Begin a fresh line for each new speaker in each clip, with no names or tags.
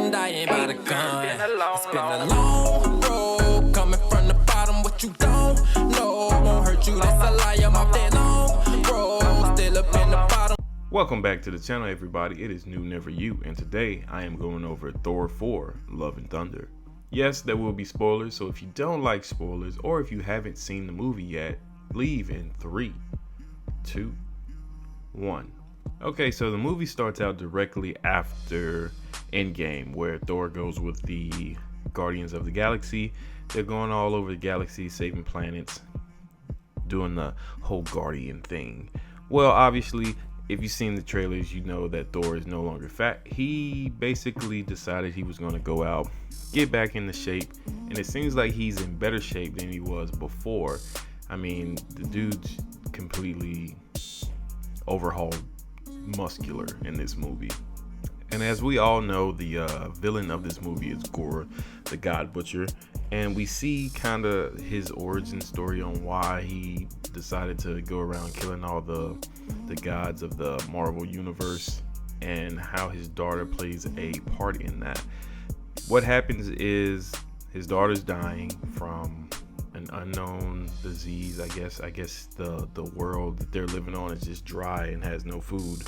I'm dying by the gun. It's been a long road, coming from the bottom. What you don't know won't hurt you. That's a lie. I'm off that long road, still up in the bottom.
Welcome back to the channel, everybody. It is KnewNeverYou, and today I am going over Thor 4, Love and Thunder. Yes, there will be spoilers, so if you don't like spoilers, or if you haven't seen the movie yet, leave in 3, 2, 1. Okay, so the movie starts out directly after Endgame, where Thor goes with the Guardians of the Galaxy. They're going all over the galaxy, saving planets, doing the whole Guardian thing. Well, obviously, if you've seen the trailers, you know that Thor is no longer fat. He basically decided he was going to go out, get back into shape, and it seems like he's in better shape than he was before. I mean, the dude's completely overhauled muscular in this movie. And as we all know, the villain of this movie is Gore, the God Butcher, and we see kind of his origin story on why he decided to go around killing all the gods of the Marvel universe, and how his daughter plays a part in that. What happens is his daughter's dying from an unknown disease. I guess the world that they're living on is just dry and has no food,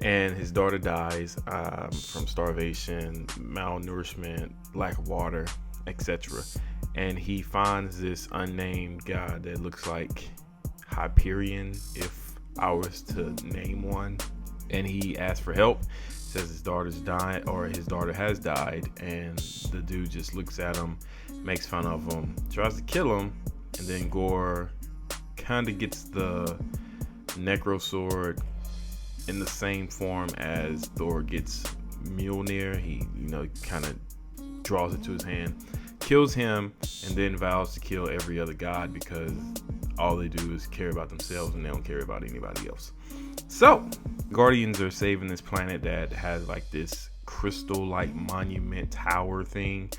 and his daughter dies from starvation, malnourishment, lack of water, etc. And he finds this unnamed god that looks like Hyperion, if I was to name one, and he asks for help. Says his daughter's died, or his daughter has died, and the dude just looks at him, makes fun of him, tries to kill him, and then Gore kind of gets the Necro Sword in the same form as Thor gets Mjolnir. He, kind of draws it to his hand, kills him, and then vows to kill every other god because all they do is care about themselves and they don't care about anybody else. So Guardians are saving this planet that has like this crystal like monument tower thing,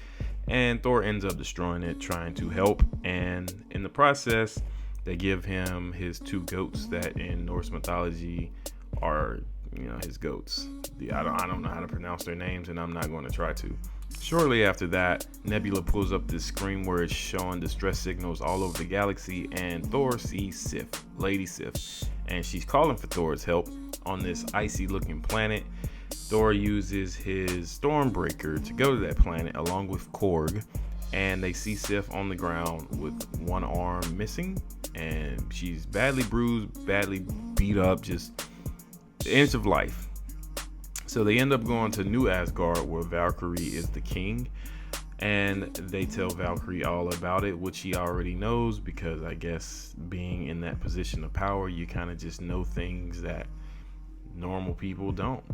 and Thor ends up destroying it, trying to help, and in the process they give him his 2 goats that in Norse mythology are his goats. I don't know how to pronounce their names, and I'm not going to try to. Shortly after that, Nebula pulls up this screen where it's showing distress signals all over the galaxy, and Thor sees Sif, Lady Sif, and she's calling for Thor's help on this icy looking planet. Thor uses his Stormbreaker to go to that planet along with Korg, and they see Sif on the ground with one arm missing, and she's badly bruised, badly beat up, just the inch of life. So they end up going to New Asgard, where Valkyrie is the king, and they tell Valkyrie all about it, which she already knows, because I guess being in that position of power, you kind of just know things that normal people don't.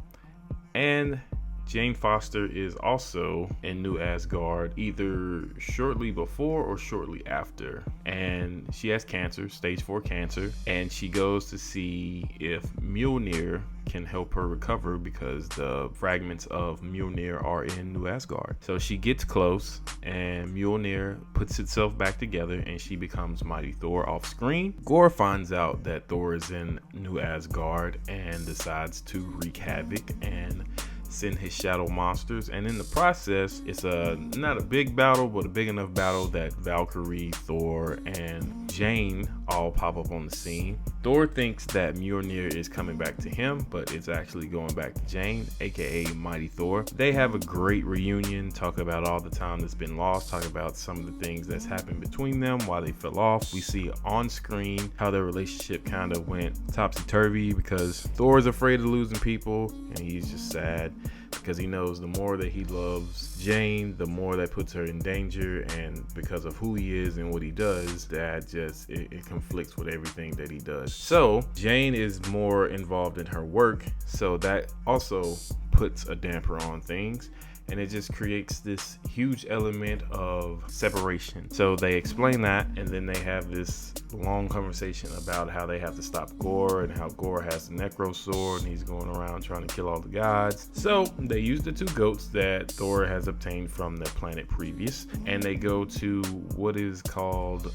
And Jane Foster is also in New Asgard, either shortly before or shortly after, and she has cancer, stage 4 cancer, and she goes to see if Mjolnir can help her recover because the fragments of Mjolnir are in New Asgard. So she gets close, and Mjolnir puts itself back together, and she becomes Mighty Thor off screen. Gore finds out that Thor is in New Asgard and decides to wreak havoc and send his shadow monsters, and in the process it's not a big battle, but a big enough battle that Valkyrie, Thor, and Jane all pop up on the scene. Thor thinks that Mjolnir is coming back to him, but it's actually going back to Jane, aka Mighty Thor. They have a great reunion, talk about all the time that's been lost, talk about some of the things that's happened between them while they fell off. We see on screen how their relationship kind of went topsy-turvy because Thor is afraid of losing people, and he's just sad because he knows the more that he loves Jane, the more that puts her in danger, and because of who he is and what he does, that just it conflicts with everything that he does. So Jane is more involved in her work, so that also puts a damper on things, and it just creates this huge element of separation. So they explain that, and then they have this long conversation about how they have to stop Gore, and how Gore has the Necro Sword and he's going around trying to kill all the gods. So they use the 2 goats that Thor has obtained from the planet previous, and they go to what is called,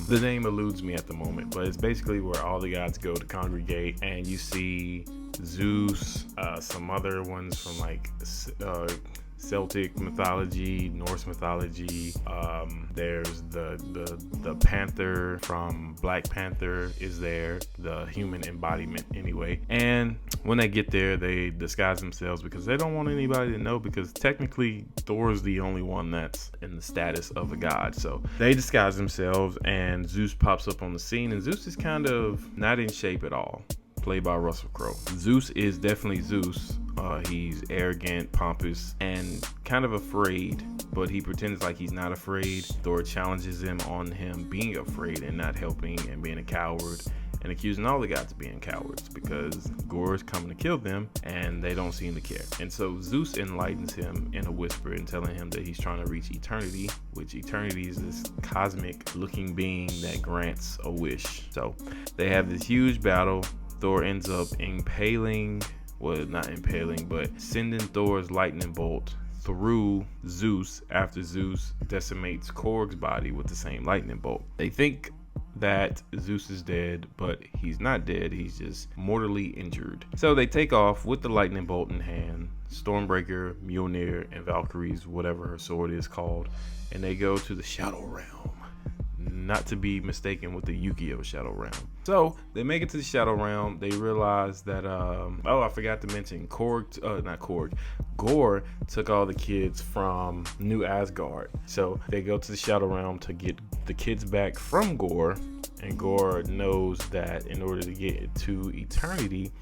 the name eludes me at the moment, but it's basically where all the gods go to congregate, and you see Zeus, some other ones from like Celtic mythology, Norse mythology. There's the panther from Black Panther is there, the human embodiment anyway. And when they get there, they disguise themselves because they don't want anybody to know, because technically Thor is the only one that's in the status of a god. So they disguise themselves, and Zeus pops up on the scene, and Zeus is kind of not in shape at all, played by Russell Crowe. Zeus is definitely Zeus. He's arrogant, pompous, and kind of afraid, but he pretends like he's not afraid. Thor challenges him on him being afraid and not helping and being a coward, and accusing all the gods of being cowards because Gore is coming to kill them and they don't seem to care. And so Zeus enlightens him in a whisper and telling him that he's trying to reach eternity, which eternity is this cosmic looking being that grants a wish. So they have this huge battle. Thor ends up sending Thor's lightning bolt through Zeus after Zeus decimates Korg's body with the same lightning bolt. They think that Zeus is dead, but he's not dead. He's just mortally injured. So they take off with the lightning bolt in hand, Stormbreaker, Mjolnir, and Valkyrie's whatever her sword is called, and they go to the Shadow Realm. Not to be mistaken with the Yu-Gi-Oh! Shadow Realm. So they make it to the Shadow Realm. They realize that I forgot to mention Gore took all the kids from New Asgard. So they go to the Shadow Realm to get the kids back from Gore, and Gore knows that in order to get to eternity,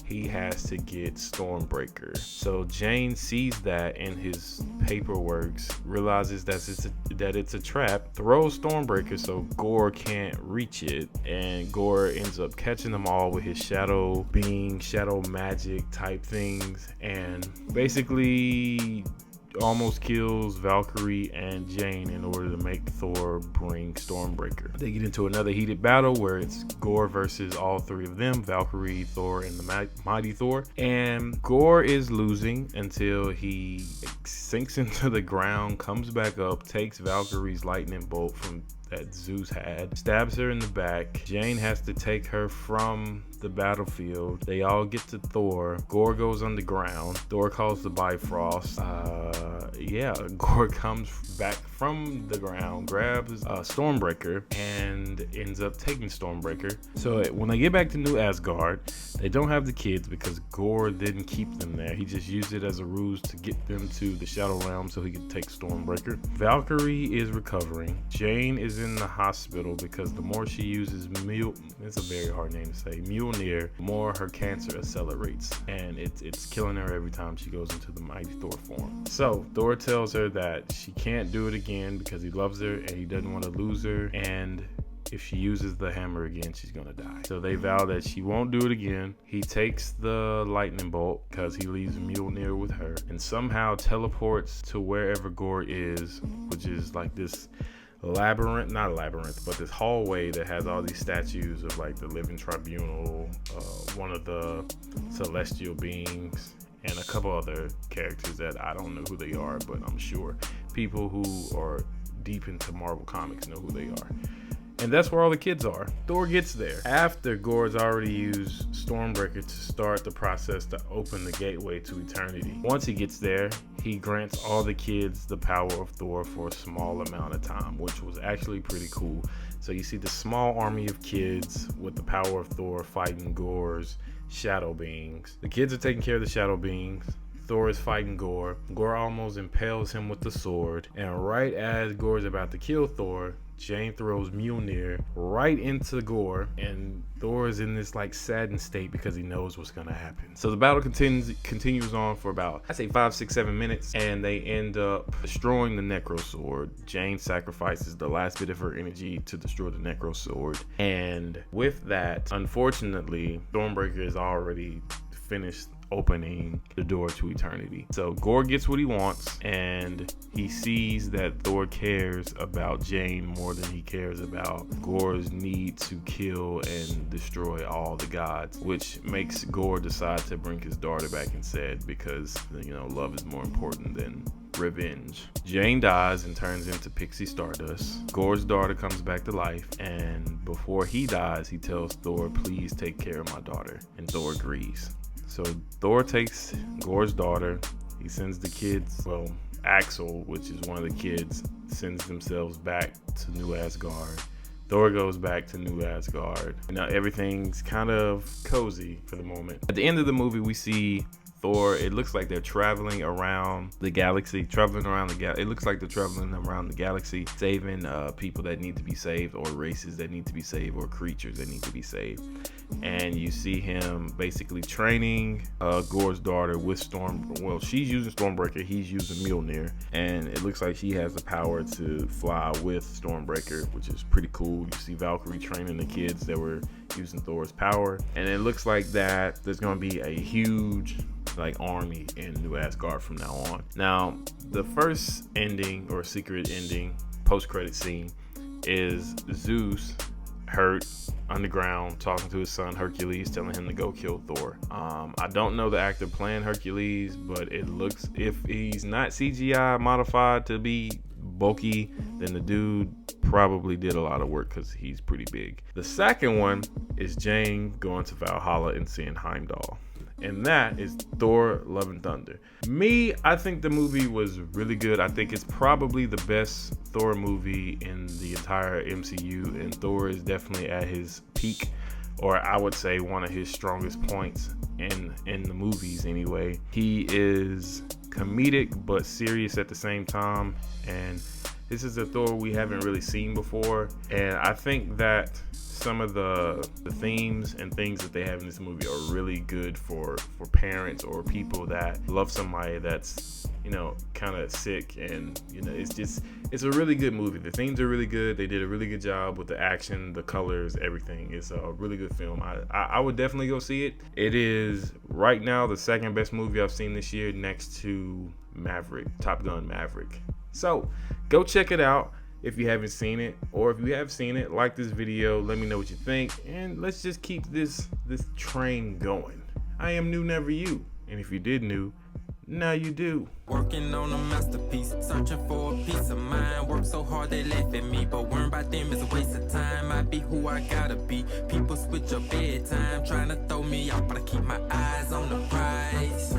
he has to get Stormbreaker. So Jane sees that in his paperwork, realizes that it's a trap, throws Stormbreaker so Gore can't reach it, and Gore ends up catching them all with his shadow being, shadow magic type things, and basically almost kills Valkyrie and Jane in order to make Thor bring Stormbreaker. They get into another heated battle where it's Gore versus all three of them, Valkyrie, Thor, and the mighty Thor. And Gore is losing until he sinks into the ground, comes back up, takes Valkyrie's lightning bolt that Zeus had, stabs her in the back. Jane has to take her from the battlefield. They all get to Thor. Gore goes underground. Thor calls the Bifrost. Gore comes back from the ground, grabs Stormbreaker, and ends up taking Stormbreaker. So when they get back to New Asgard, they don't have the kids because Gore didn't keep them there. He just used it as a ruse to get them to the Shadow Realm so he could take Stormbreaker. Valkyrie is recovering. Jane is in the hospital because the more she uses it's a very hard name to say, Mjolnir, the more her cancer accelerates, and it's killing her every time she goes into the mighty Thor form. So Thor tells her that she can't do it again because he loves her and he doesn't want to lose her, and if she uses the hammer again, she's gonna die. So they vow that she won't do it again. He takes the lightning bolt because he leaves Mjolnir with her and somehow teleports to wherever Gore is, which is like this not a labyrinth, but this hallway that has all these statues of like the Living Tribunal, one of the celestial beings, and a couple other characters that I don't know who they are, but I'm sure people who are deep into Marvel Comics know who they are. And that's where all the kids are. Thor gets there after Gore's already used Stormbreaker to start the process to open the gateway to eternity. Once he gets there, he grants all the kids the power of Thor for a small amount of time, which was actually pretty cool. So you see the small army of kids with the power of Thor fighting Gore's shadow beings. The kids are taking care of the shadow beings. Thor is fighting Gore. Gore almost impales him with the sword. And right as Gore is about to kill Thor, Jane throws Mjolnir right into Gore, and Thor is in this like saddened state because he knows what's gonna happen. So the battle continues on for about, I'd say 5, 6, 7 minutes, and they end up destroying the Necro Sword. Jane sacrifices the last bit of her energy to destroy the Necro Sword, and with that, unfortunately, Stormbreaker is already finished opening the door to eternity. So Gore gets what he wants, and he sees that Thor cares about Jane more than he cares about Gore's need to kill and destroy all the gods, which makes Gore decide to bring his daughter back instead because, love is more important than revenge. Jane dies and turns into pixie stardust. Gore's daughter comes back to life, and before he dies, he tells Thor, please take care of my daughter, and Thor agrees. So Thor takes Gore's daughter, He sends the kids, well, Axel, which is one of the kids, sends themselves back to New Asgard. Thor goes back to New Asgard. Now everything's kind of cozy for the moment. At the end of the movie, we see Thor. It looks like they're traveling around the galaxy. It looks like they're traveling around the galaxy, saving people that need to be saved, or races that need to be saved, or creatures that need to be saved. And you see him basically training Gore's daughter with Well, she's using Stormbreaker, he's using Mjolnir, and it looks like she has the power to fly with Stormbreaker, which is pretty cool. You see Valkyrie training the kids that were using Thor's power, and it looks like that there's going to be a huge army in New Asgard from now on. Now, the first ending, or secret ending, post-credit scene, is Zeus hurt underground, talking to his son Hercules, telling him to go kill Thor. I don't know the actor playing Hercules, but it looks, if he's not CGI modified to be bulky, then the dude probably did a lot of work, because he's pretty big. The second one is Jane going to Valhalla and seeing Heimdall, and that is Thor: Love and Thunder. I think the movie was really good. I think it's probably the best Thor movie in the entire MCU, and Thor is definitely at his peak, or I would say one of his strongest points in the movies anyway. He is comedic but serious at the same time, and this is a Thor we haven't really seen before, and I think that some of the themes and things that they have in this movie are really good for parents or people that love somebody that's, kind of sick, and it's a really good movie. The themes are really good. They did a really good job with the action, the colors, everything. It's a really good film. I would definitely go see it. It is right now the second best movie I've seen this year, next to Top Gun Maverick. So go check it out if you haven't seen it, or if you have seen it, like this video, let me know what you think, and let's just keep this train going. I am KnewNeverYou, and if you did know, now you do.
Working on a masterpiece, searching for a peace of mind. Work so hard they laugh at me, but worrying about them is a waste of time. I be who I gotta be. People switch up bedtime, trying to throw me off, but I keep my eyes on the prize.